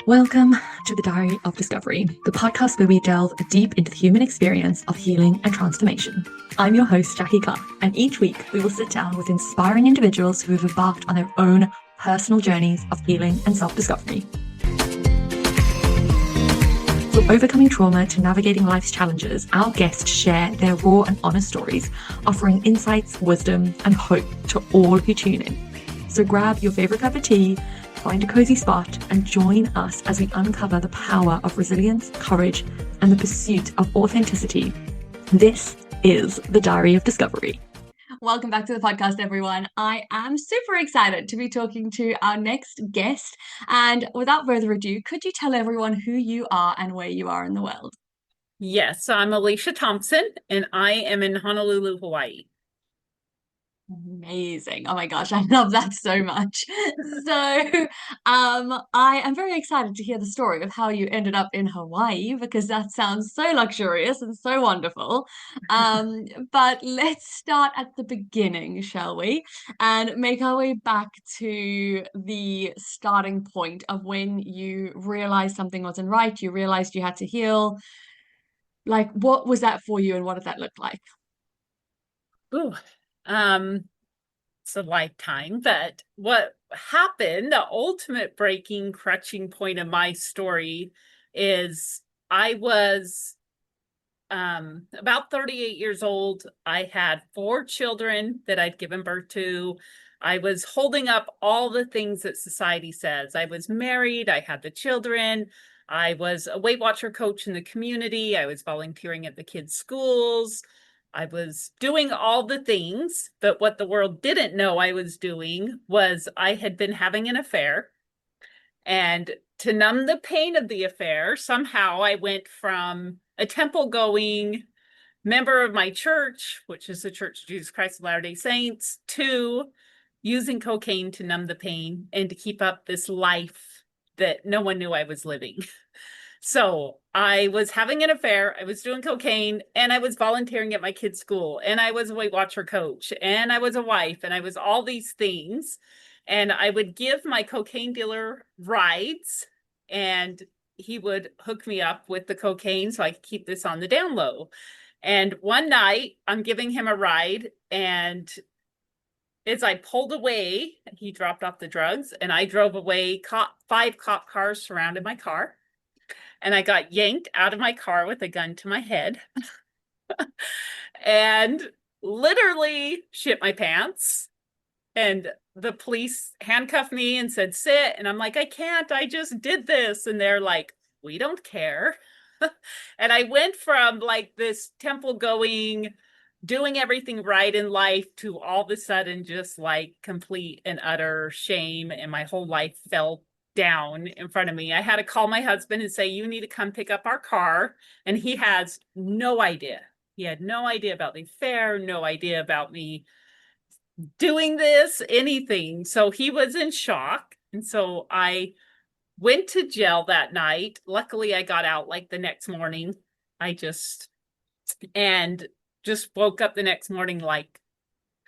Welcome to the Diary of Discovery, the podcast where we delve deep into the human experience of healing and transformation. I'm your host, Jackie Clark, and each week we will sit down with inspiring individuals who have embarked on their own personal journeys of healing and self-discovery. From overcoming trauma to navigating life's challenges, our guests share their raw and honest stories, offering insights, wisdom, and hope to all who tune in. So grab your favorite cup of tea, find a cozy spot, and join us as we uncover the power of resilience, courage, and the pursuit of authenticity. This is the Diary of Discovery. Welcome back to the podcast, everyone. I am super excited to be talking to our next guest. And without further ado, could you tell everyone who you are and where you are in the world? Yes, I'm Alicia Thompson, and I am in Honolulu, Hawaii. Amazing. Oh my gosh, I love that so much. So, I am very excited to hear the story of how you ended up in Hawaii because that sounds so luxurious and so wonderful. But let's start at the beginning, shall we? And make our way back to the starting point of when you realized something wasn't right, you realized you had to heal. Like, what was that for you and what did that look like? Ooh, um, it's a lifetime, but what happened, the ultimate breaking, crutching point of my story is I was about 38 years old. I had 4 children that I'd given birth to. I was holding up all the things that society says. I was married, I had the children, I was a Weight Watcher coach in the community, I was volunteering at the kids' schools, I was doing all the things, but what the world didn't know I was doing was I had been having an affair. And to numb the pain of the affair, somehow I went from a temple going member of my church, which is the Church of Jesus Christ of Latter-day Saints, to using cocaine to numb the pain and to keep up this life that no one knew I was living. So I was having an affair, I was doing cocaine, and I was volunteering at my kids' school, and I was a Weight Watcher coach, and I was a wife, and I was all these things. And I would give my cocaine dealer rides, and he would hook me up with the cocaine so I could keep this on the down low. And one night I'm giving him a ride, and as I pulled away, he dropped off the drugs, and I drove away. 5 cop cars surrounded my car, and I got yanked out of my car with a gun to my head and literally shit my pants. And the police handcuffed me and said, sit. And I'm like, I can't, I just did this. And they're like, we don't care. And I went from like this temple going, doing everything right in life to all of a sudden just like complete and utter shame. And my whole life fell down in front of me. I had to call my husband and say, you need to come pick up our car. And he has no idea. He had no idea about the affair, no idea about me doing this, anything. So he was in shock. And so I went to jail that night. Luckily, I got out like the next morning. And just woke up the next morning like,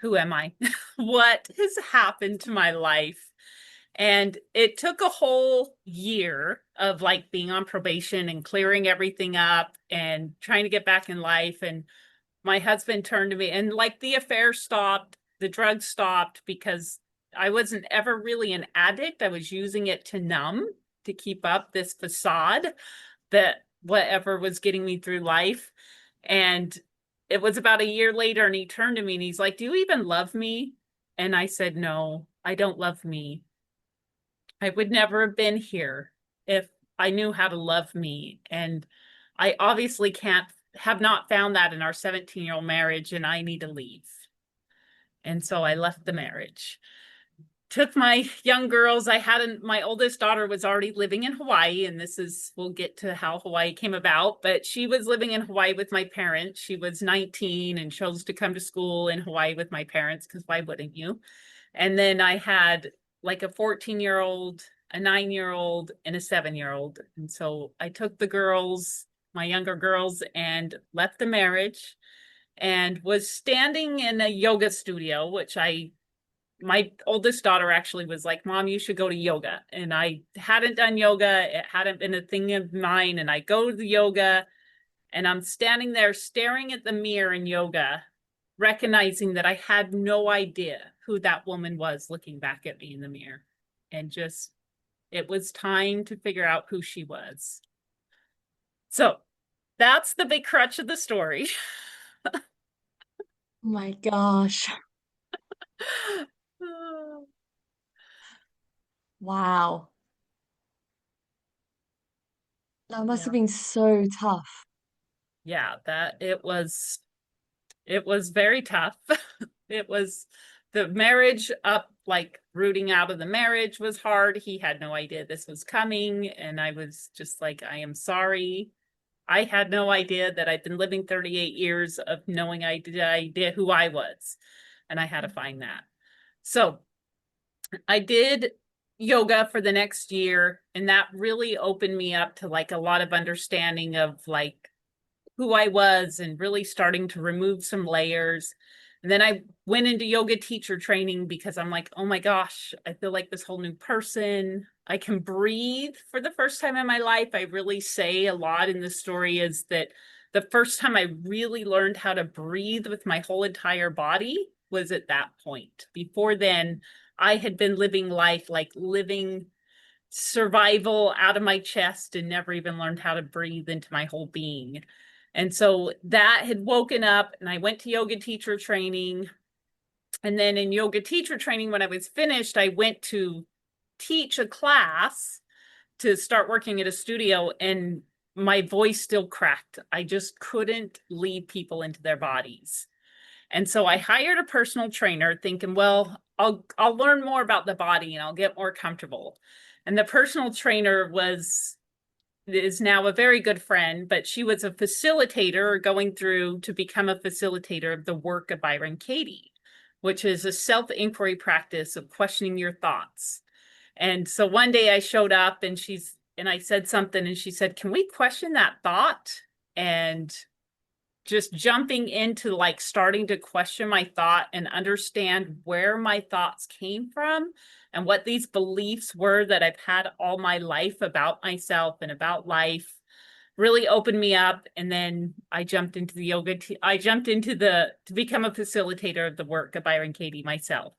who am I? What has happened to my life? And it took a whole year of like being on probation and clearing everything up and trying to get back in life. And my husband turned to me and like the affair stopped, the drugs stopped because I wasn't ever really an addict. I was using it to numb, to keep up this facade that whatever was getting me through life. And it was about a year later and he turned to me and he's like, do you even love me? And I said, no, I don't love me. I would never have been here if I knew how to love me. And I obviously have not found that in our 17-year-old marriage, and I need to leave. And so I left the marriage. Took my young girls. My oldest daughter was already living in Hawaii, and we'll get to how Hawaii came about, but she was living in Hawaii with my parents. She was 19 and chose to come to school in Hawaii with my parents, because why wouldn't you? And then I had like a 14-year-old, a 9-year-old, and a 7-year-old. And so I took the girls, my younger girls, and left the marriage and was standing in a yoga studio, which I my oldest daughter actually was like, Mom, you should go to yoga. And I hadn't done yoga. It hadn't been a thing of mine. And I go to the yoga and I'm standing there staring at the mirror in yoga, recognizing that I had no idea who that woman was looking back at me in the mirror. And just, it was time to figure out who she was. So that's the big crutch of the story. Oh my gosh. Wow. That must have Yeah. been so tough. Yeah, that it was very tough. It was the marriage up, like rooting out of the marriage was hard. He had no idea this was coming. And I was just like, I am sorry. I had no idea that I'd been living 38 years of knowing idea who I was. And I had to find that. So I did yoga for the next year, and that really opened me up to like a lot of understanding of like who I was and really starting to remove some layers. And then I went into yoga teacher training because I'm like, oh my gosh, I feel like this whole new person. I can breathe for the first time in my life. I really say a lot in the story is that the first time I really learned how to breathe with my whole entire body was at that point. Before then, I had been living life like living survival out of my chest and never even learned how to breathe into my whole being. And so that had woken up, and I went to yoga teacher training. And then in yoga teacher training, when I was finished, I went to teach a class to start working at a studio, and my voice still cracked. I just couldn't lead people into their bodies. And so I hired a personal trainer thinking, well, I'll learn more about the body and I'll get more comfortable. And the personal trainer is now a very good friend, but she was a facilitator going through to become a facilitator of the work of Byron Katie, which is a self-inquiry practice of questioning your thoughts. And so one day I showed up and I said something and she said, "Can we question that thought?" And just jumping into like starting to question my thought and understand where my thoughts came from and what these beliefs were that I've had all my life about myself and about life really opened me up. And then I jumped into the yoga. I jumped into to become a facilitator of the work of Byron Katie myself,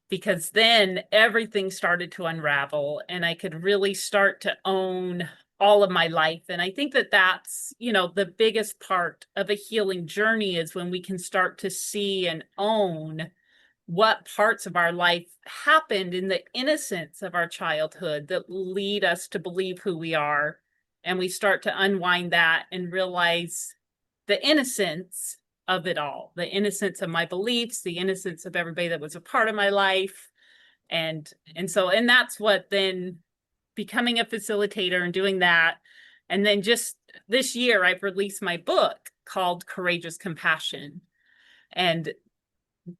because then everything started to unravel and I could really start to own all of my life. And I think that that's, the biggest part of a healing journey is when we can start to see and own what parts of our life happened in the innocence of our childhood that lead us to believe who we are. And we start to unwind that and realize the innocence of it all, the innocence of my beliefs, the innocence of everybody that was a part of my life. And that's what then becoming a facilitator and doing that. And then just this year, I've released my book called Courageous Compassion. And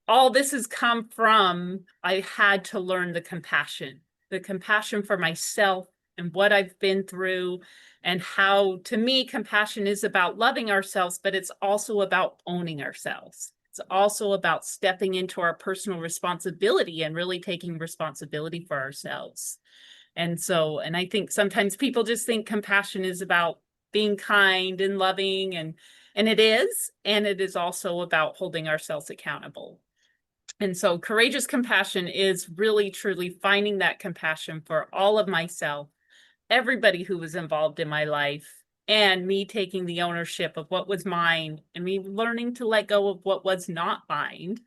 all this has come from, I had to learn the compassion for myself and what I've been through, and how, to me, compassion is about loving ourselves, but it's also about owning ourselves. It's also about stepping into our personal responsibility and really taking responsibility for ourselves. And I think sometimes people just think compassion is about being kind and loving, and it is also about holding ourselves accountable. And so courageous compassion is really truly finding that compassion for all of myself, everybody who was involved in my life, and me taking the ownership of what was mine and me learning to let go of what was not mine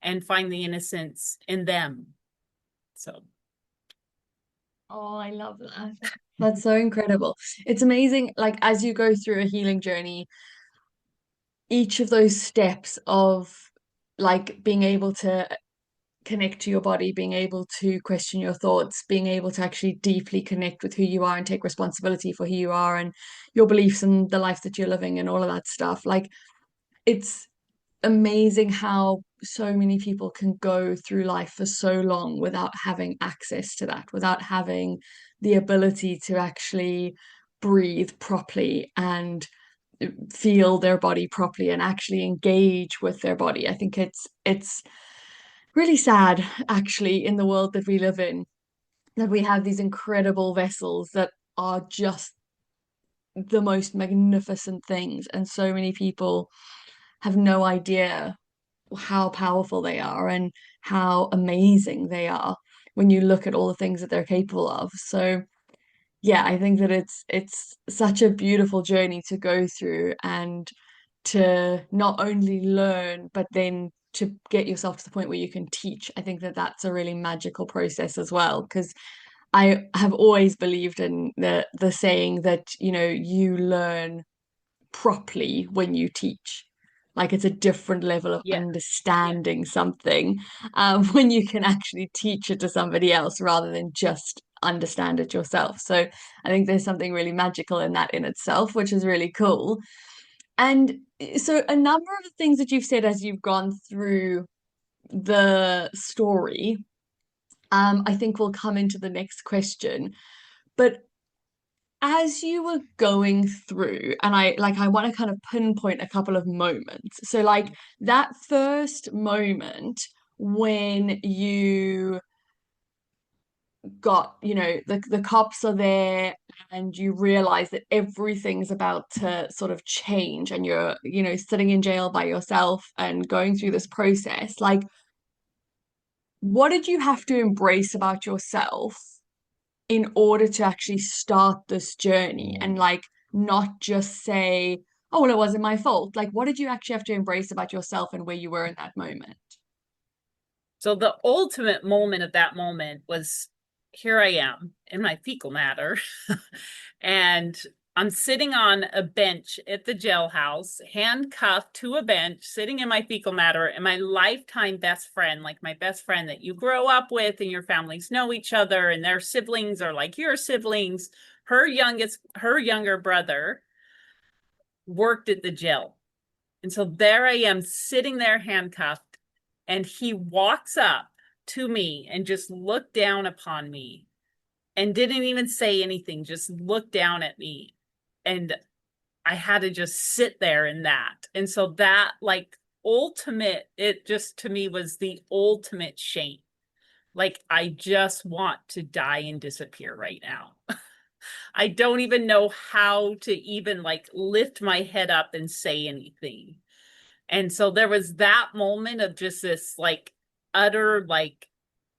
and find the innocence in them. So Oh, I love that. That's so incredible. It's amazing, like as you go through a healing journey, each of those steps of like being able to connect to your body, being able to question your thoughts, being able to actually deeply connect with who you are and take responsibility for who you are and your beliefs and the life that you're living and all of that stuff. Like it's amazing how so many people can go through life for so long without having access to that, without having the ability to actually breathe properly and feel their body properly and actually engage with their body. I think it's really sad, actually, in the world that we live in, that we have these incredible vessels that are just the most magnificent things, and so many people have no idea how powerful they are and how amazing they are when you look at all the things that they're capable of. So yeah, I think that it's such a beautiful journey to go through and to not only learn, but then to get yourself to the point where you can teach. I think that that's a really magical process as well, because I have always believed in the saying that, you learn properly when you teach. Like it's a different level of Yeah. Yeah. understanding something when you can actually teach it to somebody else rather than just understand it yourself. So I think there's something really magical in that in itself, which is really cool. And so a number of the things that you've said as you've gone through the story, I think will come into the next question. But as you were going through, and I want to kind of pinpoint a couple of moments. So like that first moment when you got, the cops are there and you realize that everything's about to sort of change and you're, sitting in jail by yourself and going through this process. Like, what did you have to embrace about yourself in order to actually start this journey and like not just say, oh, well, it wasn't my fault? Like, what did you actually have to embrace about yourself and where you were in that moment? So the ultimate moment of that moment was, here I am in my fecal matter, and I'm sitting on a bench at the jailhouse, handcuffed to a bench, sitting in my fecal matter, and my lifetime best friend, like my best friend that you grow up with and your families know each other and their siblings are like your siblings, her younger brother worked at the jail. And so there I am sitting there handcuffed, and he walks up to me and just looked down upon me and didn't even say anything, just looked down at me. And I had to just sit there in that. And so that, like, ultimate, it just to me was the ultimate shame. Like, I just want to die and disappear right now. I don't even know how to even like lift my head up and say anything. And so there was that moment of just this like utter, like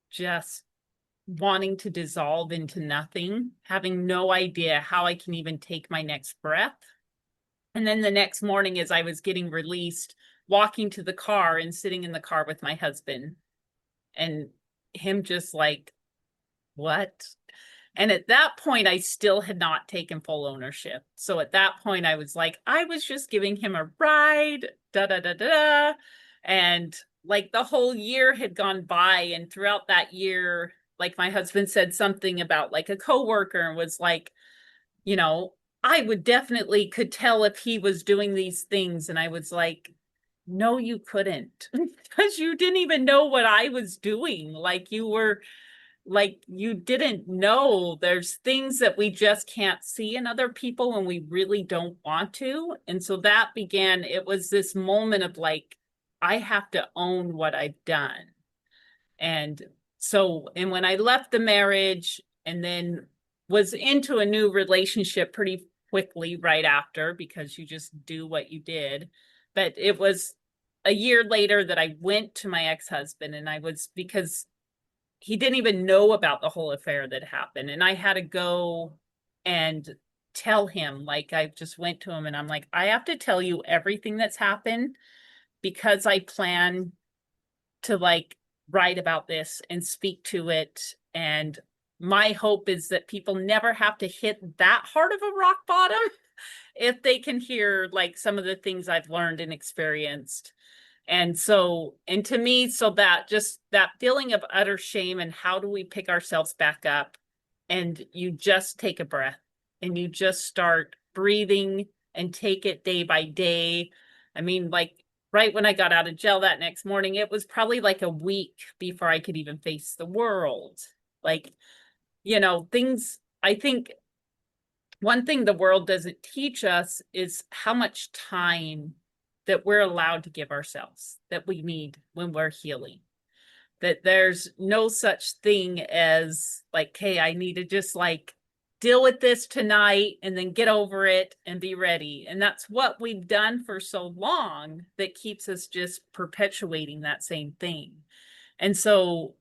just wanting to dissolve into nothing, having no idea how I can even take my next breath. And then the next morning, as I was getting released, walking to the car and sitting in the car with my husband, and him just like, what? And at that point, I still had not taken full ownership. So at that point, I was like, I was just giving him a ride, da da da da da. And like the whole year had gone by. And throughout that year, like my husband said something about like a coworker and was like, you know, I would definitely could tell if he was doing these things. And I was like, no, you couldn't, because you didn't even know what I was doing. Like you were like you didn't know there's things that we just can't see in other people when we really don't want to. And so that began, it was this moment of like, I have to own what I've done. And so, and when I left the marriage and then was into a new relationship pretty quickly right after, because you just do what you did. But it was a year later that I went to my ex-husband, and I was, because he didn't even know about the whole affair that happened. And I had to go and tell him, like, I just went to him and I'm like, I have to tell you everything that's happened because I plan to like write about this and speak to it. And my hope is that people never have to hit that hard of a rock bottom if they can hear like some of the things I've learned and experienced. And so, and to me, so that just that feeling of utter shame, and how do we pick ourselves back up? And you just take a breath and you just start breathing and take it day by day. I mean, like right when I got out of jail that next morning, it was probably like a week before I could even face the world. Like, you know, things, I think one thing the world doesn't teach us is how much time that we're allowed to give ourselves, that we need when we're healing. that there's no such thing as like, hey, I need to just like deal with this tonight and then get over it and be ready. And that's what we've done for so long that keeps us just perpetuating that same thing. And so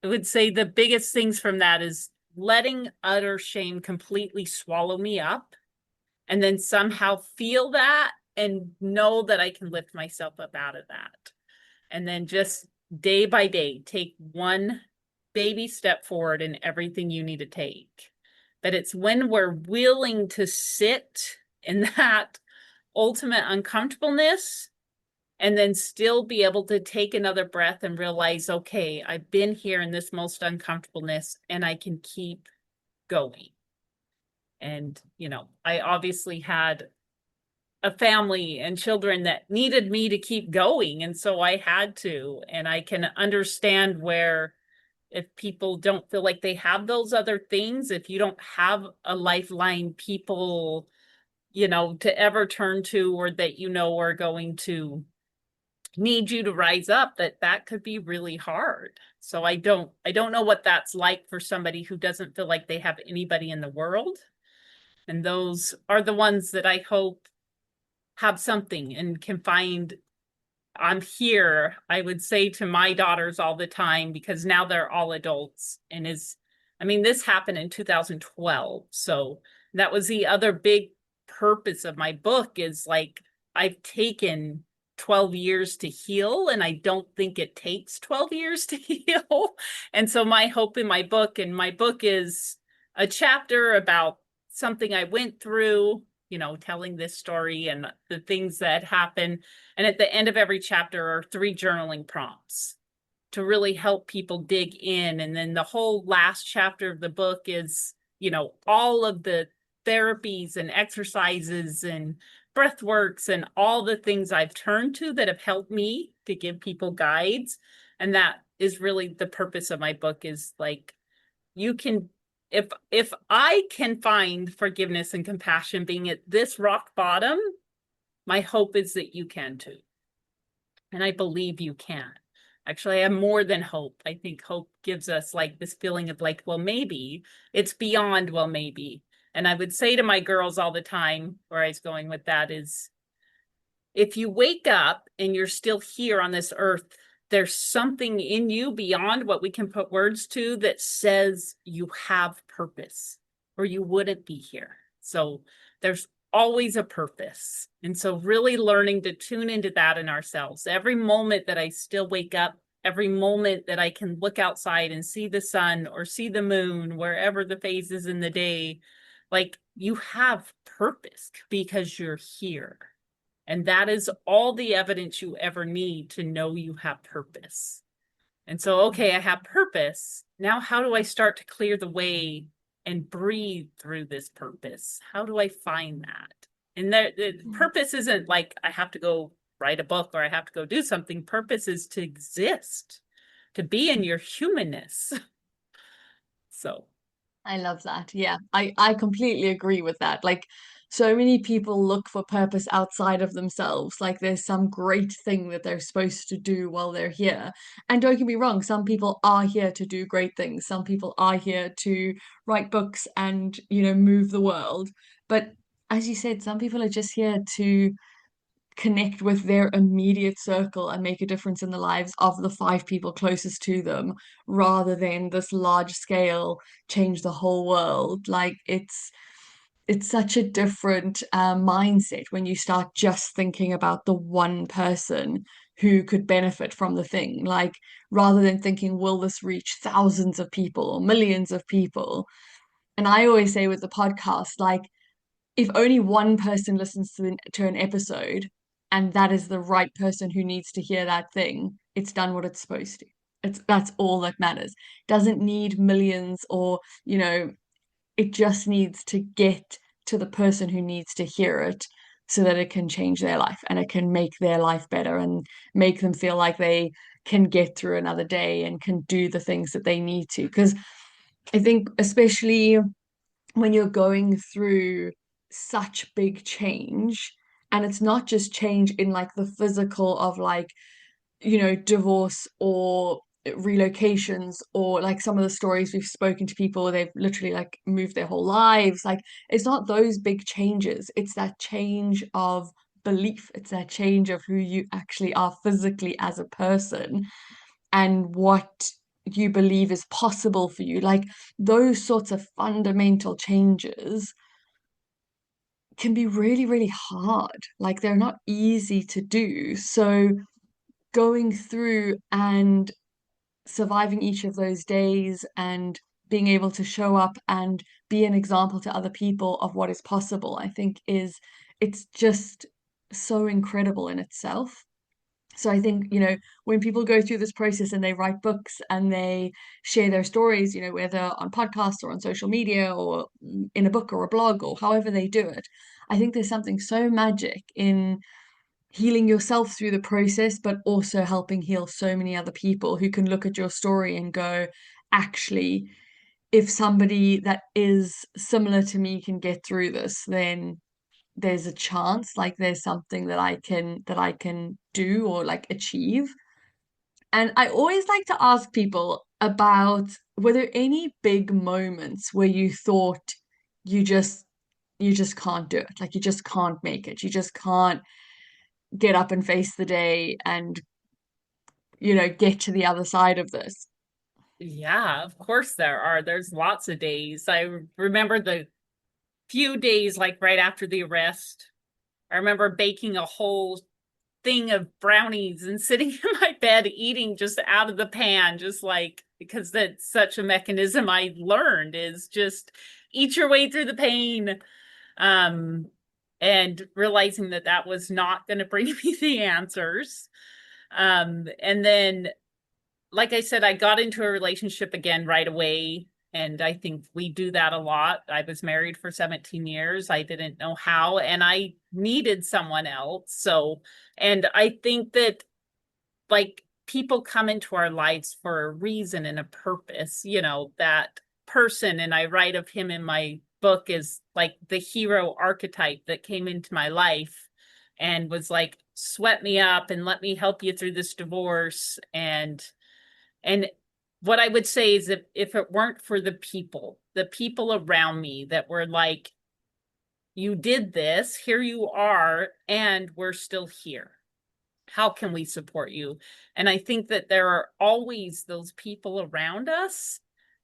I would say the biggest things from that is letting utter shame completely swallow me up and then somehow feel that and know that I can lift myself up out of that. And then just day by day, take one baby step forward in everything you need to take. But it's when we're willing to sit in that ultimate uncomfortableness and then still be able to take another breath and realize, okay, I've been here in this most uncomfortableness and I can keep going. And, you know, I obviously had a family and children that needed me to keep going. And so I had to, and I can understand where if people don't feel like they have those other things, if you don't have a lifeline, people, you know, to ever turn to, or that, you know, are going to need you to rise up, that could be really hard. So I don't know what that's like for somebody who doesn't feel like they have anybody in the world. And those are the ones that I hope have something and can find, I'm here. I would say to my daughters all the time, because now they're all adults, and I mean, this happened in 2012. So that was the other big purpose of my book, is like, I've taken 12 years to heal, and I don't think it takes 12 years to heal. And so my hope in my book, and my book is a chapter about something I went through, you know, telling this story and the things that happen. And at the end of every chapter are 3 journaling prompts to really help people dig in. And then the whole last chapter of the book is, you know, all of the therapies and exercises and breath works and all the things I've turned to that have helped me to give people guides. And that is really the purpose of my book, is like, you can, if I can find forgiveness and compassion being at this rock bottom, my hope is that you can too. And I believe you can. Actually, I have more than hope. I think hope gives us like this feeling of like, well, maybe it's beyond, well, maybe. And I would say to my girls all the time, where I was going with that is, if you wake up and you're still here on this earth, there's something in you beyond what we can put words to that says you have purpose, or you wouldn't be here. So there's always a purpose. And so really learning to tune into that in ourselves. Every moment that I still wake up, every moment that I can look outside and see the sun or see the moon, wherever the phase is in the day, like, you have purpose because you're here. And that is all the evidence you ever need to know you have purpose. And so, okay, I have purpose. Now, how do I start to clear the way and breathe through this purpose? How do I find that? And the purpose isn't like I have to go write a book or I have to go do something. Purpose is to exist, to be in your humanness. So I love that. Yeah, I completely agree with that. Like, so many people look for purpose outside of themselves. Like, there's some great thing that they're supposed to do while they're here. And don't get me wrong, some people are here to do great things. Some people are here to write books and, you know, move the world. But as you said, some people are just here to connect with their immediate circle and make a difference in the lives of the 5 people closest to them, rather than this large scale change the whole world. Like, it's such a different mindset when you start just thinking about the one person who could benefit from the thing, like, rather than thinking, will this reach thousands of people or millions of people? And I always say with the podcast, like, if only one person listens to an episode, and that is the right person who needs to hear that thing, it's done what it's supposed to. That's all that matters. Doesn't need millions, or, you know, it just needs to get to the person who needs to hear it, so that it can change their life and it can make their life better and make them feel like they can get through another day and can do the things that they need to. Because I think, especially when you're going through such big change, and it's not just change in like the physical of like divorce or relocations, or like some of the stories we've spoken to people, they've literally like moved their whole lives. Like, it's not those big changes, it's that change of belief, it's that change of who you actually are physically as a person and what you believe is possible for you. Like, those sorts of fundamental changes can be really, really hard. Like, they're not easy to do. So going through and surviving each of those days and being able to show up and be an example to other people of what is possible, I think it's just so incredible in itself. So I think, when people go through this process and they write books and they share their stories, whether on podcasts or on social media or in a book or a blog or however they do it, I think there's something so magic in healing yourself through the process, but also helping heal so many other people who can look at your story and go, actually, if somebody that is similar to me can get through this, then there's a chance, like there's something that I can do or like achieve. And I always like to ask people about, were there any big moments where you thought you just you just can't do it, like you just can't make it, you just can't get up and face the day and get to the other side of this? Yeah, of course there are. There's lots of days. I remember the few days like right after the arrest. I remember baking a whole thing of brownies and sitting in my bed eating just out of the pan, just like, because that's such a mechanism I learned, is just eat your way through the pain. And realizing that that was not going to bring me the answers. And then, like I said, I got into a relationship again right away. And I think we do that a lot. I was married for 17 years. I didn't know how, and I needed someone else. So, and I think that like people come into our lives for a reason and a purpose, that person. And I write of him in my book is like the hero archetype that came into my life and was like, sweat me up and let me help you through this divorce. And what I would say is that if it weren't for the people around me that were like, you did this, here you are, and we're still here. How can we support you? And I think that there are always those people around us.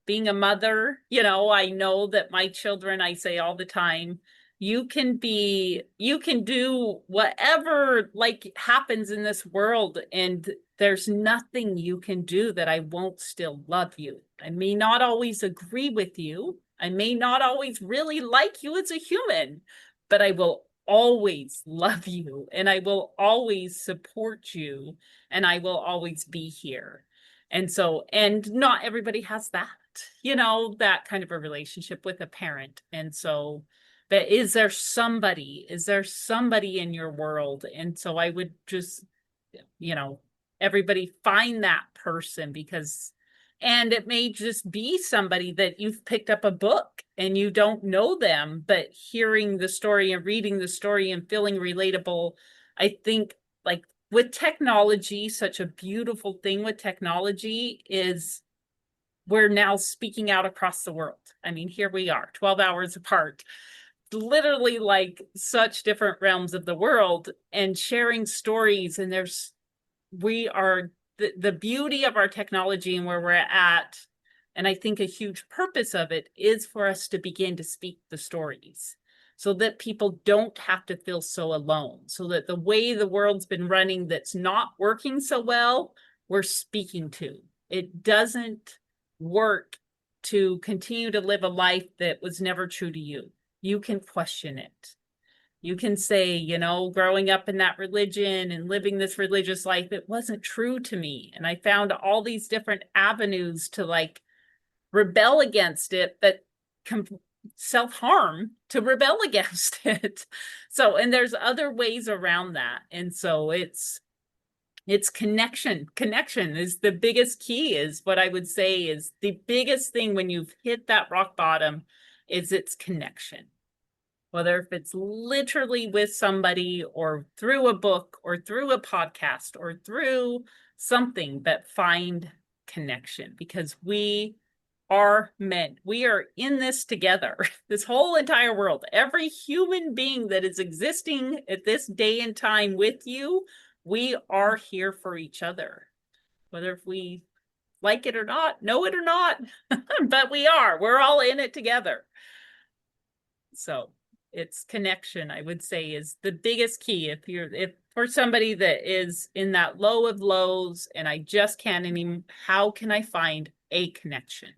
Being a mother, I know that my children, I say all the time, you can do whatever like happens in this world, and there's nothing you can do that I won't still love you. I may not always agree with you. I may not always really like you as a human, but I will always love you, and I will always support you, and I will always be here. And so, and not everybody has that, that kind of a relationship with a parent. And so, but is there somebody in your world? And so I would just, everybody find that person, because, and it may just be somebody that you've picked up a book and you don't know them, but hearing the story and reading the story and feeling relatable. I think like with technology, such a beautiful thing with technology is we're now speaking out across the world. I mean, here we are, 12 hours apart, literally like such different realms of the world, and sharing stories. And we are the beauty of our technology and where we're at. And I think a huge purpose of it is for us to begin to speak the stories so that people don't have to feel so alone, so that the way the world's been running that's not working so well, we're speaking to. It doesn't work to continue to live a life that was never true to you. You can question it. You can say, growing up in that religion and living this religious life, it wasn't true to me. And I found all these different avenues to like rebel against it, but self-harm to rebel against it. So, and there's other ways around that. And so it's connection. Connection is the biggest key, is what I would say is the biggest thing when you've hit that rock bottom, is it's connection. Whether if it's literally with somebody or through a book or through a podcast or through something, but find connection, because we are in this together. This whole entire world, every human being that is existing at this day and time with you, we are here for each other, whether if we like it or not, know it or not, but we're all in it together. So it's connection, I would say, is the biggest key. If for somebody that is in that low of lows and I just can't anymore, how can I find a connection?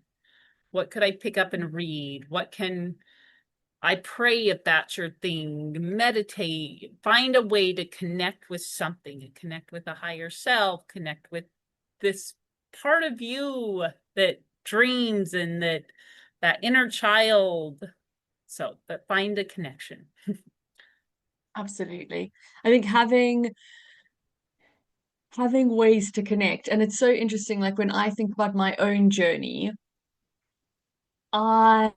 What could I pick up and read? What can I pray if that's your thing? Meditate, find a way to connect with something, connect with a higher self, connect with this part of you that dreams and that inner child. So, but find a connection. Absolutely. I think having ways to connect, and it's so interesting, like when I think about my own journey, I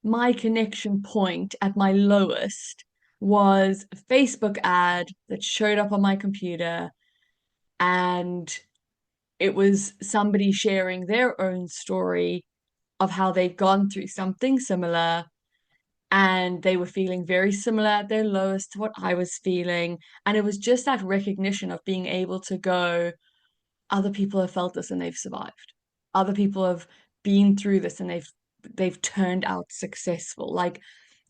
my connection point at my lowest was a Facebook ad that showed up on my computer, and it was somebody sharing their own story of how they'd gone through something similar, and they were feeling very similar at their lowest to what I was feeling. And it was just that recognition of being able to go, other people have felt this and they've survived. Other people have been through this and they've turned out successful. Like,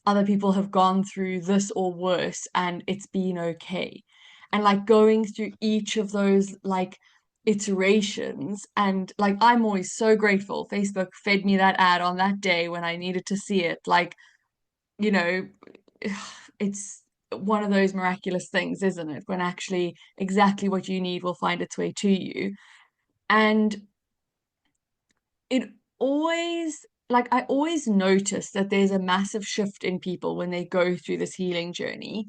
other people have gone through this or worse and it's been okay. And like going through each of those like iterations, and like I'm always so grateful Facebook fed me that ad on that day when I needed to see it. Like, you know, it's one of those miraculous things, isn't it? When actually exactly what you need will find its way to you. And it always, like, I always notice that there's a massive shift in people when they go through this healing journey.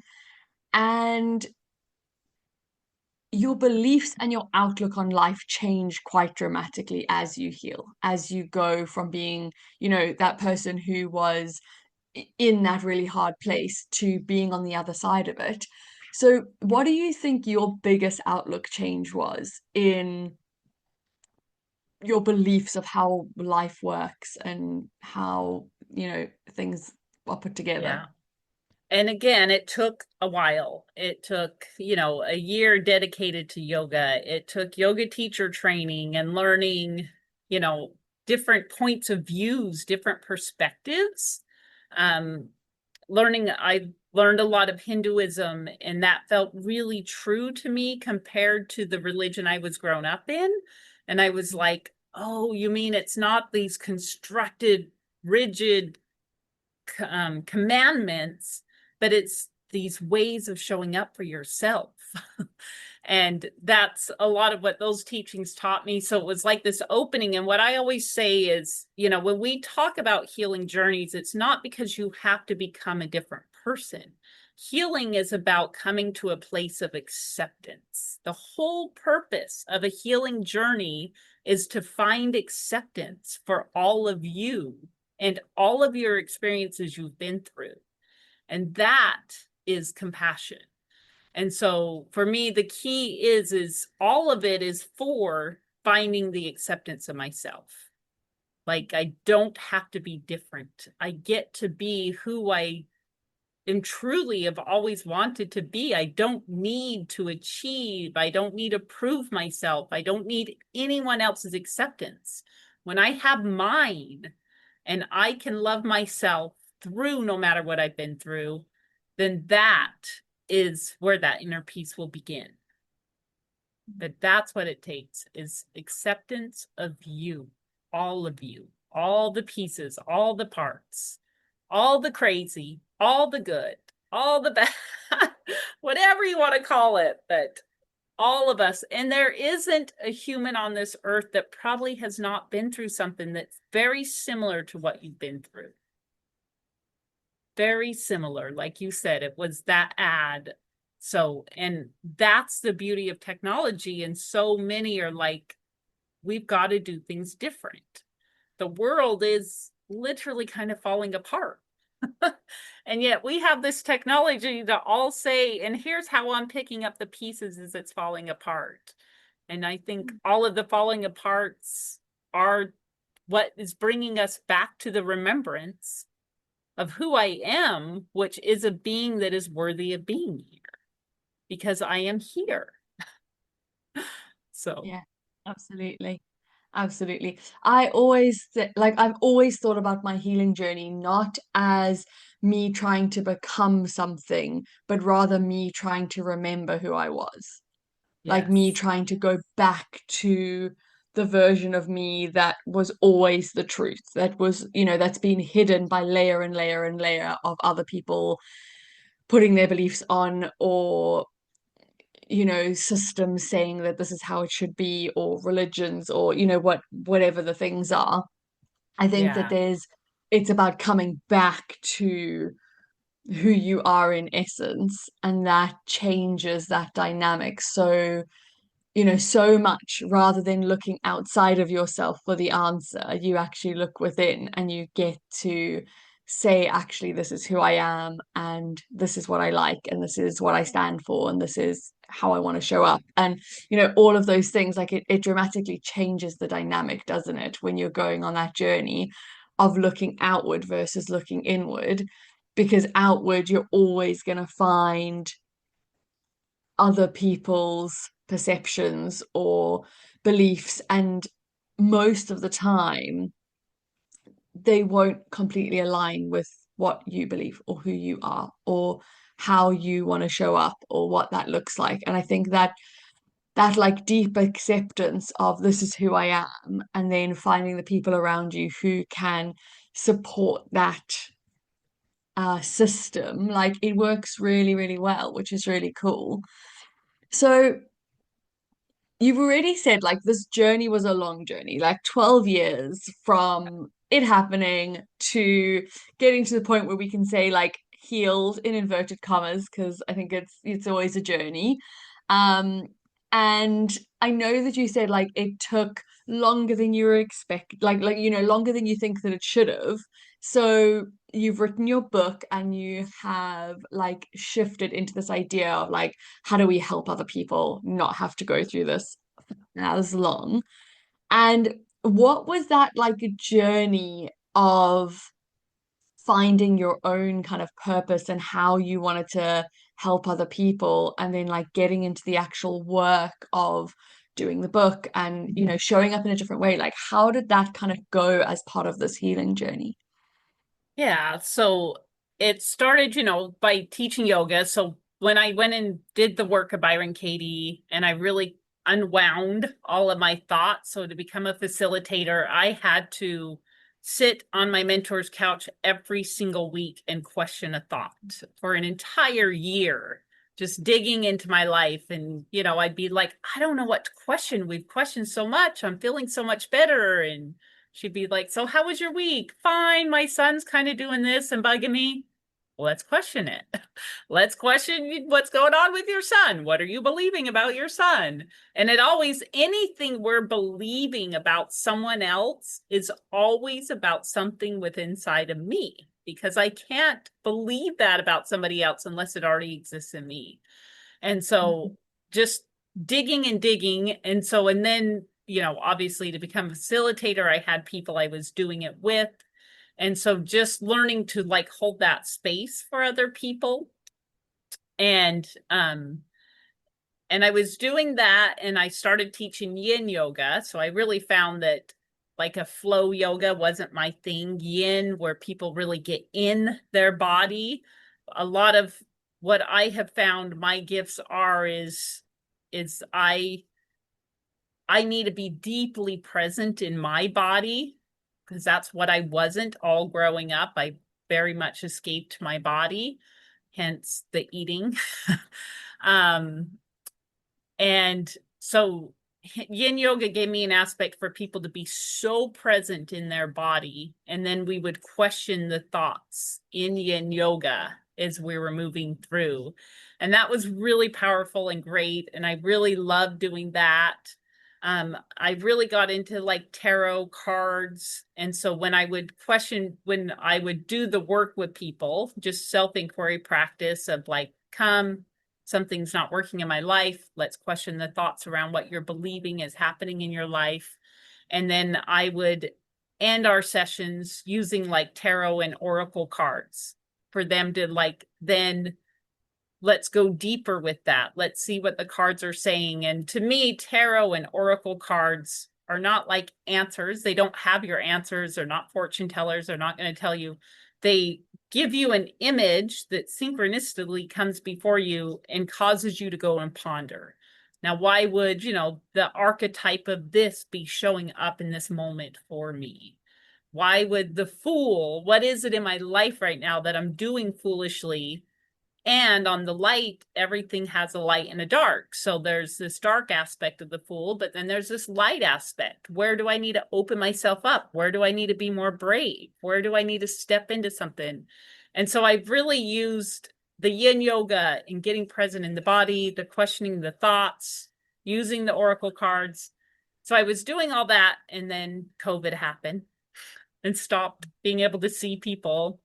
And your beliefs and your outlook on life change quite dramatically as you heal, as you go from being, that person who was in that really hard place to being on the other side of it. So, what do you think your biggest outlook change was in your beliefs of how life works and how, things are put together? Yeah. And again, it took a while. It took, a year dedicated to yoga. It took yoga teacher training and learning, different points of views, different perspectives. I learned a lot of Hinduism, and that felt really true to me compared to the religion I was grown up in. And I was like, oh, you mean it's not these constructed, rigid commandments, but it's these ways of showing up for yourself. And that's a lot of what those teachings taught me. So it was like this opening. And what I always say is, when we talk about healing journeys, it's not because you have to become a different person. Healing is about coming to a place of acceptance. The whole purpose of a healing journey is to find acceptance for all of you and all of your experiences you've been through. And that is compassion. And so for me, the key is all of it is for finding the acceptance of myself. Like, I don't have to be different. I get to be who I am truly have always wanted to be. I don't need to achieve. I don't need to prove myself. I don't need anyone else's acceptance. When I have mine and I can love myself through no matter what I've been through, then that is where that inner peace will begin. But that's what it takes, is acceptance of you, all the pieces, all the parts, all the crazy, all the good, all the bad, whatever you want to call it, but all of us. And there isn't a human on this earth that probably has not been through something that's very similar to what you've been through. Very similar. Like you said, it was that ad. So, and that's the beauty of technology. And so many are like, we've got to do things different. The world is literally kind of falling apart. And yet we have this technology to all say, and here's how I'm picking up the pieces as it's falling apart. And I think all of the falling aparts are what is bringing us back to the remembrance of who I am, which is a being that is worthy of being here because I am here. So, Yeah, absolutely. Absolutely. I've always thought about my healing journey not as me trying to become something, but rather me trying to remember who I was. Like me yes. trying to go back to the version of me that was always the truth, that was, that's been hidden by layer and layer and layer of other people putting their beliefs on, or systems saying that this is how it should be, or religions, or whatever the things are. I think that Yeah. it's about coming back to who you are in essence, and that changes that dynamic so much. Rather than looking outside of yourself for the answer, you actually look within and you get to say, actually, this is who I am, and this is what I like, and this is what I stand for, and this is how I want to show up. And all of those things, like it dramatically changes the dynamic, doesn't it, when you're going on that journey of looking outward versus looking inward. Because outward, you're always going to find other people's perceptions or beliefs, and most of the time they won't completely align with what you believe or who you are or how you want to show up or what that looks like. And I think that like deep acceptance of this is who I am, and then finding the people around you who can support that system, like it works really, really well, which is really cool. So you've already said like this journey was a long journey, like 12 years from it happening to getting to the point where we can say like healed in inverted commas, because I think it's always a journey. Um, and I know that you said like it took longer than you were like longer than you think that it should have. So you've written your book and you have like shifted into this idea of like, how do we help other people not have to go through this as long? And what was that like a journey of finding your own kind of purpose and how you wanted to help other people, and then like getting into the actual work of doing the book and showing up in a different way? Like, how did that kind of go as part of this healing journey? Yeah. So it started, by teaching yoga. So when I went and did the work of Byron Katie and I really unwound all of my thoughts. So to become a facilitator, I had to sit on my mentor's couch every single week and question a thought for an entire year, just digging into my life. And, I'd be like, I don't know what to question. We've questioned so much. I'm feeling so much better. And she'd be like, so how was your week? Fine. My son's kind of doing this and bugging me. Well, let's question it. Let's question what's going on with your son. What are you believing about your son? And anything we're believing about someone else is always about something within inside of me, because I can't believe that about somebody else unless it already exists in me. And so just digging and digging. And then, obviously to become a facilitator, I had people I was doing it with. And so just learning to like hold that space for other people. And I was doing that and I started teaching yin yoga. So I really found that like a flow yoga wasn't my thing. Yin, where people really get in their body. A lot of what I have found my gifts are is I need to be deeply present in my body, because that's what I wasn't all growing up. I very much escaped my body, hence the eating. um, and so yin yoga gave me an aspect for people to be so present in their body. And then we would question the thoughts in yin yoga as we were moving through. And that was really powerful and great. And I really loved doing that. I really got into like tarot cards. And so when I would do the work with people, just self-inquiry practice of like, come, something's not working in my life. Let's question the thoughts around what you're believing is happening in your life. And then I would end our sessions using like tarot and oracle cards for them to like, then let's go deeper with that. Let's see what the cards are saying. And to me, tarot and oracle cards are not like answers. They don't have your answers. They're not fortune tellers. They're not going to tell you. They give you an image that synchronistically comes before you and causes you to go and ponder. Now, why would, the archetype of this be showing up in this moment for me? Why would the fool, what is it in my life right now that I'm doing foolishly? And on the light, everything has a light and a dark. So there's this dark aspect of the fool, but then there's this light aspect. Where do I need to open myself up? Where do I need to be more brave? Where do I need to step into something? And so I've really used the yin yoga in getting present in the body, the questioning the thoughts, using the oracle cards. So I was doing all that, and then COVID happened and stopped being able to see people.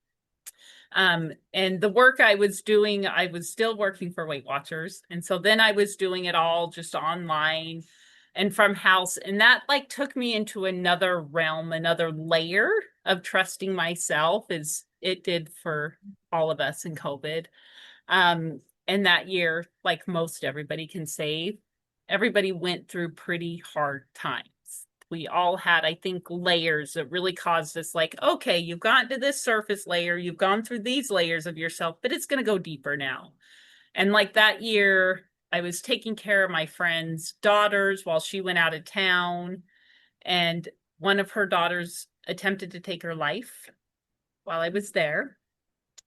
And the work I was doing, I was still working for Weight Watchers. And so then I was doing it all just online and from house. And that like took me into another realm, another layer of trusting myself, as it did for all of us in COVID. And that year, like most everybody can say, everybody went through pretty hard times. We all had, I think, layers that really caused us like, okay, you've gotten to this surface layer, you've gone through these layers of yourself, but it's going to go deeper now. And like that year, I was taking care of my friend's daughters while she went out of town. And one of her daughters attempted to take her life while I was there.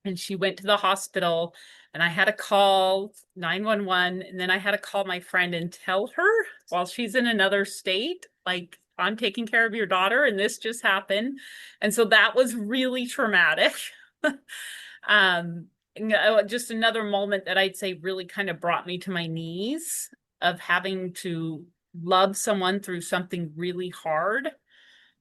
And she went to the hospital, and I had to call 911. And then I had to call my friend and tell her while she's in another state, like, I'm taking care of your daughter and this just happened. And so that was really traumatic. Just another moment that I'd say really kind of brought me to my knees of having to love someone through something really hard.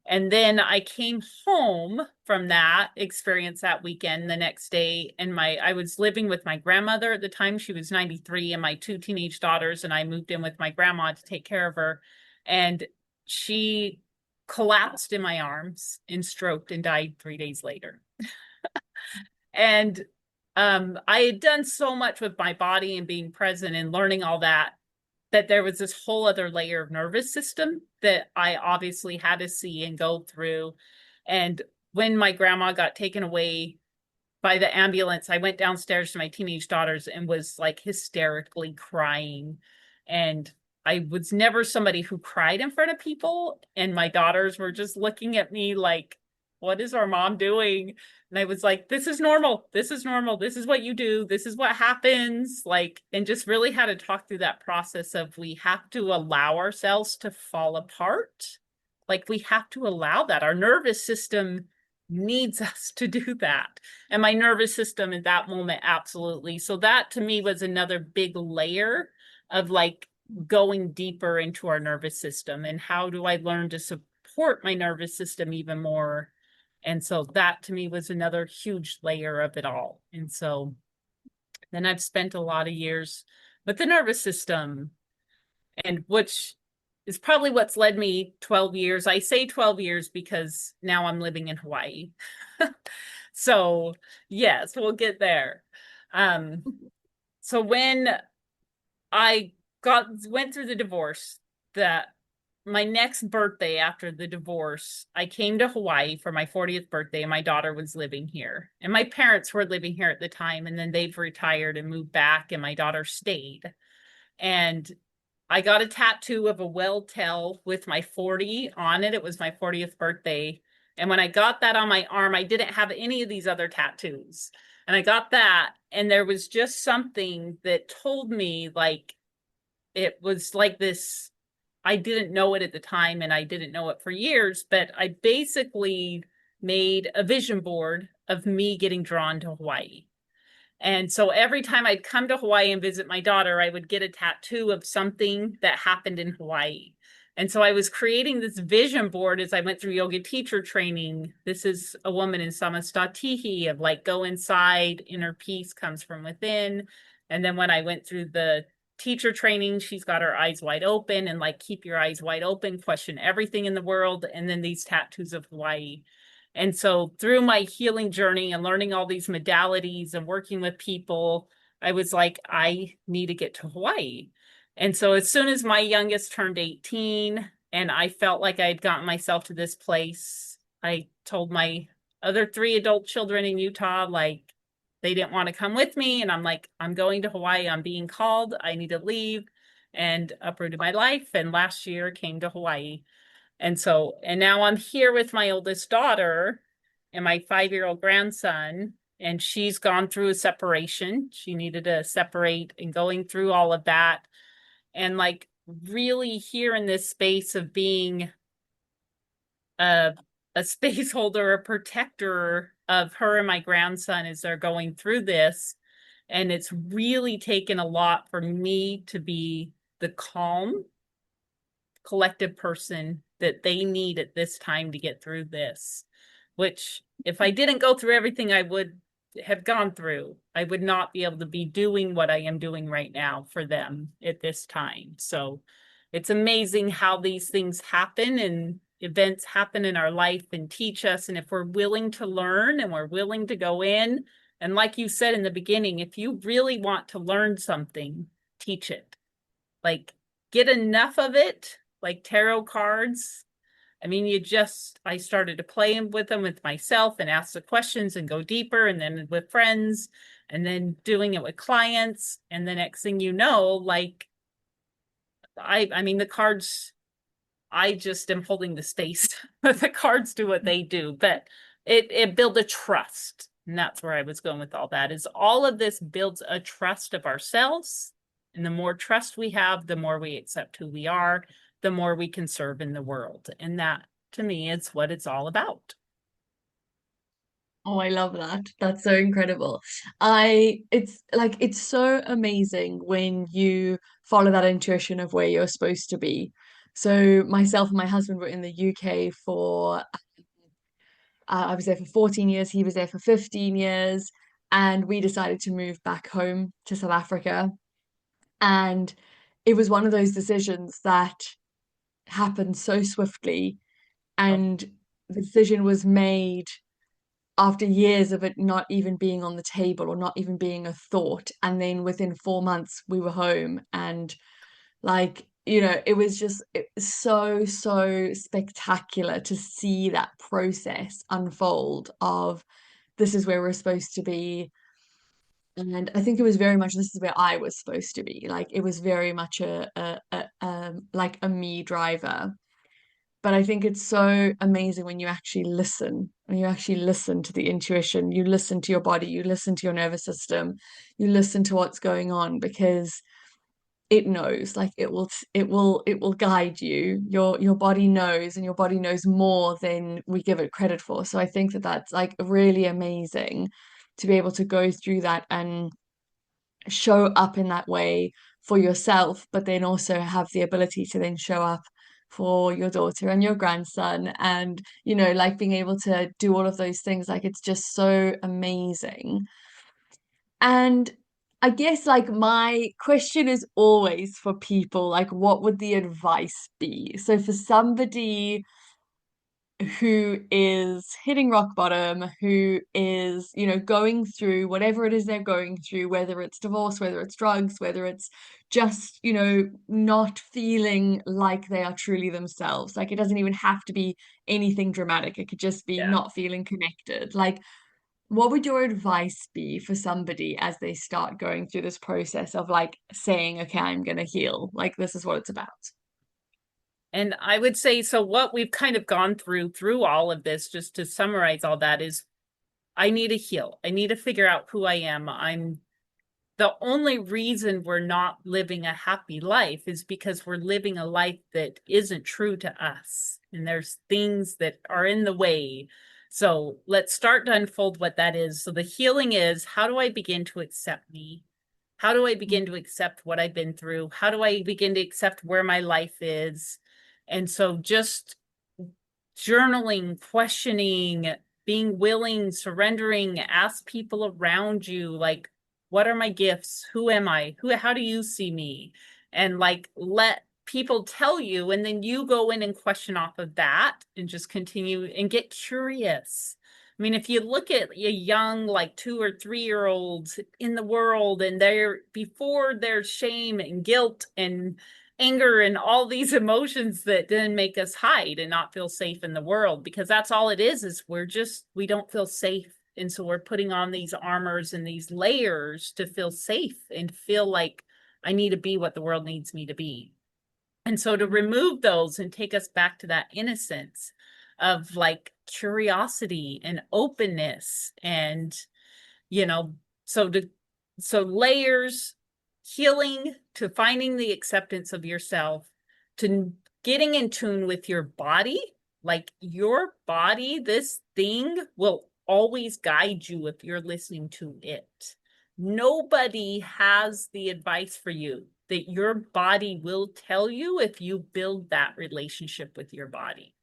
And then I came home from that experience that weekend the next day, and I was living with my grandmother at the time. She was 93, and my 2 teenage daughters, and I moved in with my grandma to take care of her. And she collapsed in my arms and stroked and died 3 days later. And I had done so much with my body and being present and learning all that there was this whole other layer of nervous system that I obviously had to see and go through. And when my grandma got taken away by the ambulance, I went downstairs to my teenage daughters and was like hysterically crying. And I was never somebody who cried in front of people. And my daughters were just looking at me like, what is our mom doing? And I was like, this is normal. This is normal. This is what you do. This is what happens. Like, and just really had to talk through that process of we have to allow ourselves to fall apart. Like, we have to allow that. Our nervous system needs us to do that. And my nervous system in that moment, absolutely. So that to me was another big layer of like going deeper into our nervous system. And how do I learn to support my nervous system even more? And so that to me was another huge layer of it all. And so then I've spent a lot of years with the nervous system, and which is probably what's led me 12 years. I say 12 years because now I'm living in Hawaii. So yes, we'll get there. So when I went through the divorce, that my next birthday after the divorce, I came to Hawaii for my 40th birthday, and my daughter was living here. And my parents were living here at the time, and then they've retired and moved back, and my daughter stayed. And I got a tattoo of a well tell with my 40 on it. It was my 40th birthday. And when I got that on my arm, I didn't have any of these other tattoos. And I got that, and there was just something that told me, like, it was like this. I didn't know it at the time, and I didn't know it for years, but I basically made a vision board of me getting drawn to Hawaii. And so every time I'd come to Hawaii and visit my daughter, I would get a tattoo of something that happened in Hawaii. And so I was creating this vision board as I went through yoga teacher training. This is a woman in Samastatihi of like, go inside, inner peace comes from within. And then when I went through the teacher training, she's got her eyes wide open and like, keep your eyes wide open, question everything in the world. And then these tattoos of Hawaii. And so through my healing journey and learning all these modalities and working with people, I was like, I need to get to Hawaii. And so as soon as my youngest turned 18 and I felt like I had gotten myself to this place, I told my other 3 adult children in Utah, like, they didn't want to come with me. And I'm like, I'm going to Hawaii. I'm being called. I need to leave, and uprooted my life. And last year came to Hawaii. And so, and now I'm here with my oldest daughter and my 5-year-old grandson. And she's gone through a separation. She needed to separate, and going through all of that. And like, really here in this space of being a space holder, a protector of her and my grandson as they're going through this. And it's really taken a lot for me to be the calm, collective person that they need at this time to get through this, which if I didn't go through everything I would have gone through, I would not be able to be doing what I am doing right now for them at this time. So it's amazing how these things happen and events happen in our life and teach us. And if we're willing to learn and we're willing to go in, and like you said in the beginning, if you really want to learn something, teach it. Like, get enough of it, like tarot cards. I mean, I started to play with them with myself and ask the questions and go deeper, and then with friends, and then doing it with clients. And the next thing you know, like, I mean, the cards, I just am holding the space. But the cards do what they do, but it builds a trust. And that's where I was going with all that, is all of this builds a trust of ourselves. And the more trust we have, the more we accept who we are, the more we can serve in the world. And that, to me, is what it's all about. Oh, I love that. That's so incredible. It's like, it's so amazing when you follow that intuition of where you're supposed to be. So myself and my husband were in the UK for, I was there for 14 years, he was there for 15 years, and we decided to move back home to South Africa. And it was one of those decisions that happened so swiftly, Oh, and the decision was made after years of it not even being on the table or not even being a thought. And then within 4 months, we were home. And like, it was just so spectacular to see that process unfold of, this is where we're supposed to be. And I think it was very much, this is where I was supposed to be. Like, it was very much like a me driver. But I think it's so amazing when you actually listen, when you actually listen to the intuition, you listen to your body, you listen to your nervous system, you listen to what's going on, because it knows, like, it will guide you. Your body knows, and your body knows more than we give it credit for. So I think that that's like really amazing to be able to go through that and show up in that way for yourself, but then also have the ability to then show up for your daughter and your grandson, and like, being able to do all of those things, like, it's just so amazing. And I guess, like, my question is always for people, like, what would the advice be? So for somebody who is hitting rock bottom, who is, going through whatever it is they're going through, whether it's divorce, whether it's drugs, whether it's just, not feeling like they are truly themselves. Like, it doesn't even have to be anything dramatic. It could just be yeah. not feeling connected. Like, what would your advice be for somebody as they start going through this process of, like, saying, okay, I'm gonna heal. Like, this is what it's about. And I would say, so what we've kind of gone through all of this, just to summarize all that, is I need to heal. I need to figure out who I am. The only reason we're not living a happy life is because we're living a life that isn't true to us. And there's things that are in the way. So let's start to unfold what that is. So the healing is, how do I begin to accept me? How do I begin to accept what I've been through? How do I begin to accept where my life is? And so just journaling, questioning, being willing, surrendering, ask people around you, like, What are my gifts? Who am I? How do you see me? And like, let people tell you, and then you go in and question off of that and just continue and get curious. I mean, if you look at a young, like 2 or 3 year olds in the world, and they're before their shame and guilt and anger and all these emotions that then make us hide and not feel safe in the world, because that's all it is we don't feel safe. And so we're putting on these armors and these layers to feel safe and feel like I need to be what the world needs me to be. And so to remove those and take us back to that innocence of like curiosity and openness and, you know, so layers, healing, to finding the acceptance of yourself, to getting in tune with your body. Like your body, this thing will always guide you if you're listening to it. Nobody has the advice for you that your body will tell you if you build that relationship with your body.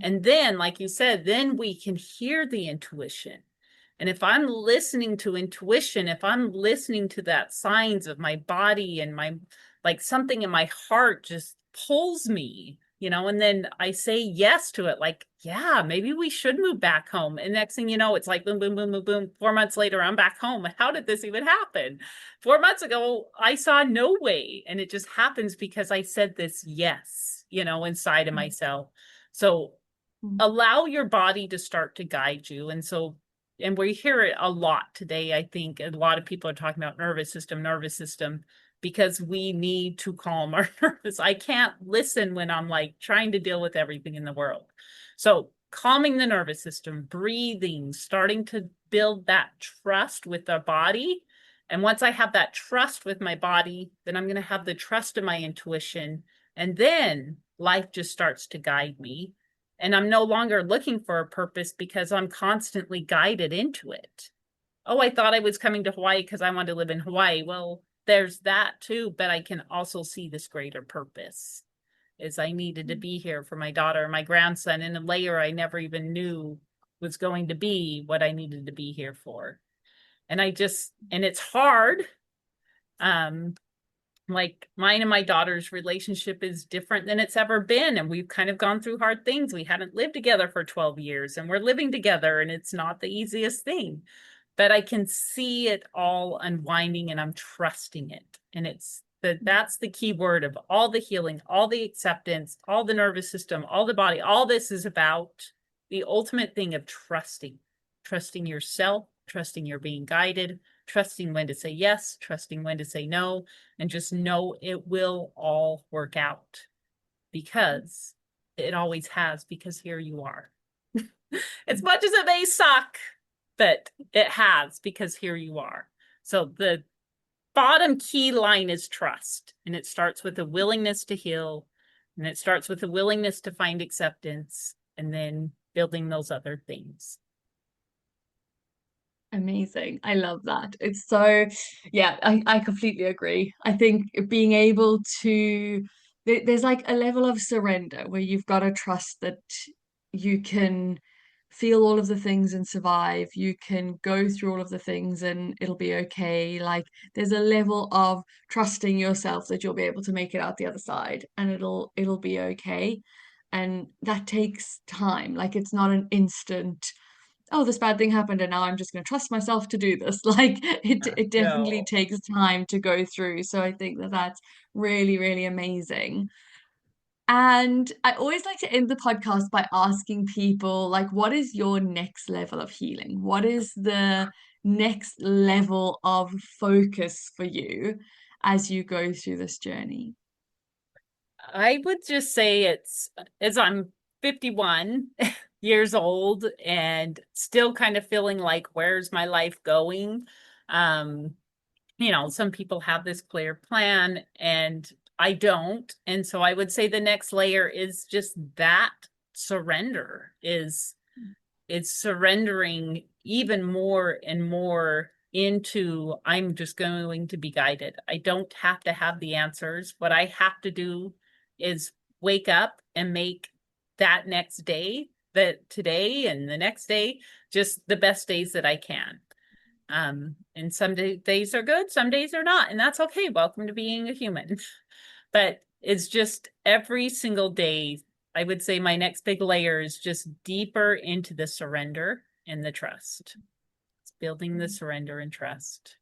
And then, like you said, then we can hear the intuition. And if I'm listening to intuition, if I'm listening to that signs of my body and my, like something in my heart just pulls me, and then I say yes to it, like, yeah, maybe we should move back home. And next thing you know, it's like boom, boom, boom, boom, boom. 4 months later, I'm back home. How did this even happen? 4 months ago, I saw no way. And it just happens because I said this yes, inside of myself. So allow your body to start to guide you. And we hear it a lot today. I think a lot of people are talking about nervous system, because we need to calm our nervous. I can't listen when I'm like trying to deal with everything in the world. So calming the nervous system, breathing, starting to build that trust with the body. And once I have that trust with my body, then I'm going to have the trust in my intuition. And then life just starts to guide me. And I'm no longer looking for a purpose because I'm constantly guided into it. Oh, I thought I was coming to Hawaii because I wanted to live in Hawaii. Well, there's that too, but I can also see this greater purpose is I needed to be here for my daughter and my grandson in a layer I never even knew was going to be what I needed to be here for. And it's hard. Like mine and my daughter's relationship is different than it's ever been. And we've kind of gone through hard things. We hadn't lived together for 12 years and we're living together, and it's not the easiest thing, but I can see it all unwinding and I'm trusting it. And that's the key word of all the healing, all the acceptance, all the nervous system, all the body. All this is about the ultimate thing of trusting yourself, trusting you're being guided, trusting when to say yes, trusting when to say no, and just know it will all work out, because it always has, because here you are. As much as it may suck, but it has, because here you are. So the bottom key line is trust, and it starts with a willingness to heal, and it starts with a willingness to find acceptance, and then building those other things. Amazing. I love that. It's so, yeah, I completely agree. I think being able to, there's like a level of surrender where you've got to trust that you can feel all of the things and survive. You can go through all of the things and it'll be okay. Like there's a level of trusting yourself that you'll be able to make it out the other side and it'll be okay. And that takes time. Like it's not an instant, oh, this bad thing happened and now I'm just going to trust myself to do this. Like it definitely No. takes time to go through. So I think that that's really, really amazing. And I always like to end the podcast by asking people, like, what is your next level of healing? What is the next level of focus for you as you go through this journey? I would just say as I'm 51 years old and still kind of feeling like, where's my life going? Some people have this clear plan and I don't. And so I would say the next layer is just that surrender is surrendering even more and more into, I'm just going to be guided. I don't have to have the answers. What I have to do is wake up and make that next day, that today and the next day, just the best days that I can. And some days are good, some days are not, and that's okay. Welcome to being a human. But it's just every single day, I would say my next big layer is just deeper into the surrender and the trust. It's building the surrender and trust.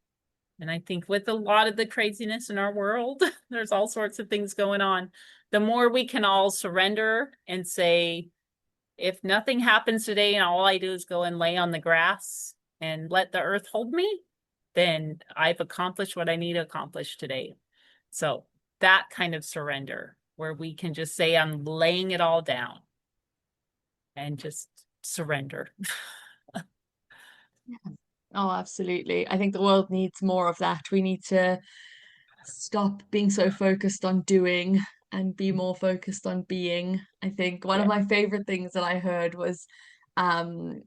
And I think with a lot of the craziness in our world, there's all sorts of things going on. The more we can all surrender and say, if nothing happens today and all I do is go and lay on the grass and let the earth hold me, then I've accomplished what I need to accomplish today. So that kind of surrender where we can just say, I'm laying it all down and just surrender. Oh, absolutely. I think the world needs more of that. We need to stop being so focused on doing and be more focused on being. I think one of my favorite things that I heard was um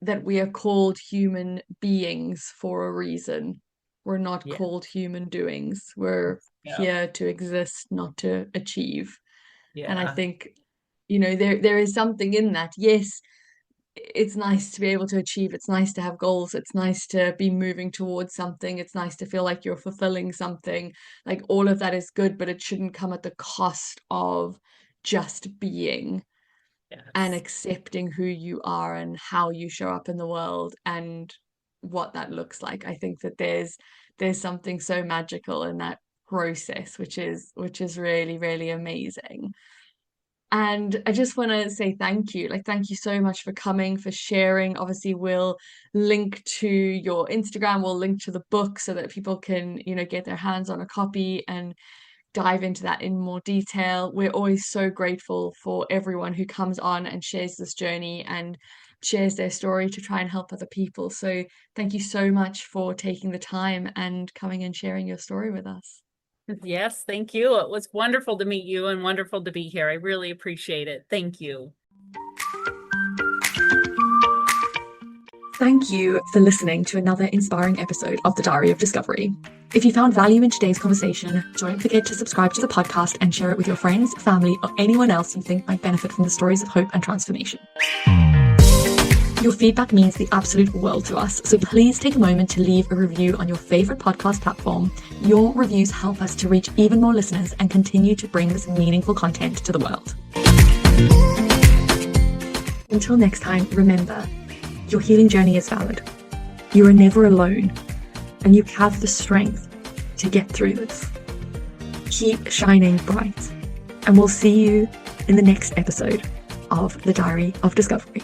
that we are called human beings for a reason. We're not Yeah. called human doings. We're here to exist, not to achieve. And I think, there is something in that. Yes, it's nice to be able to achieve. It's nice to have goals. It's nice to be moving towards something. It's nice to feel like you're fulfilling something. Like all of that is good, but it shouldn't come at the cost of just being and accepting who you are and how you show up in the world and what that looks like. I think that there's something so magical in that process, which is really, really amazing. And I just want to say thank you. Like, thank you so much for coming, for sharing. Obviously, we'll link to your Instagram, we'll link to the book so that people can, get their hands on a copy and dive into that in more detail. We're always so grateful for everyone who comes on and shares this journey and shares their story to try and help other people. So thank you so much for taking the time and coming and sharing your story with us. Yes, thank you. It was wonderful to meet you and wonderful to be here. I really appreciate it. Thank you. Thank you for listening to another inspiring episode of The Diary of Discovery. If you found value in today's conversation, don't forget to subscribe to the podcast and share it with your friends, family, or anyone else you think might benefit from the stories of hope and transformation. Your feedback means the absolute world to us, so please take a moment to leave a review on your favorite podcast platform. Your reviews help us to reach even more listeners and continue to bring this meaningful content to the world. Until next time, remember, your healing journey is valid. You are never alone, and you have the strength to get through this. Keep shining bright, and we'll see you in the next episode of The Diary of Discovery.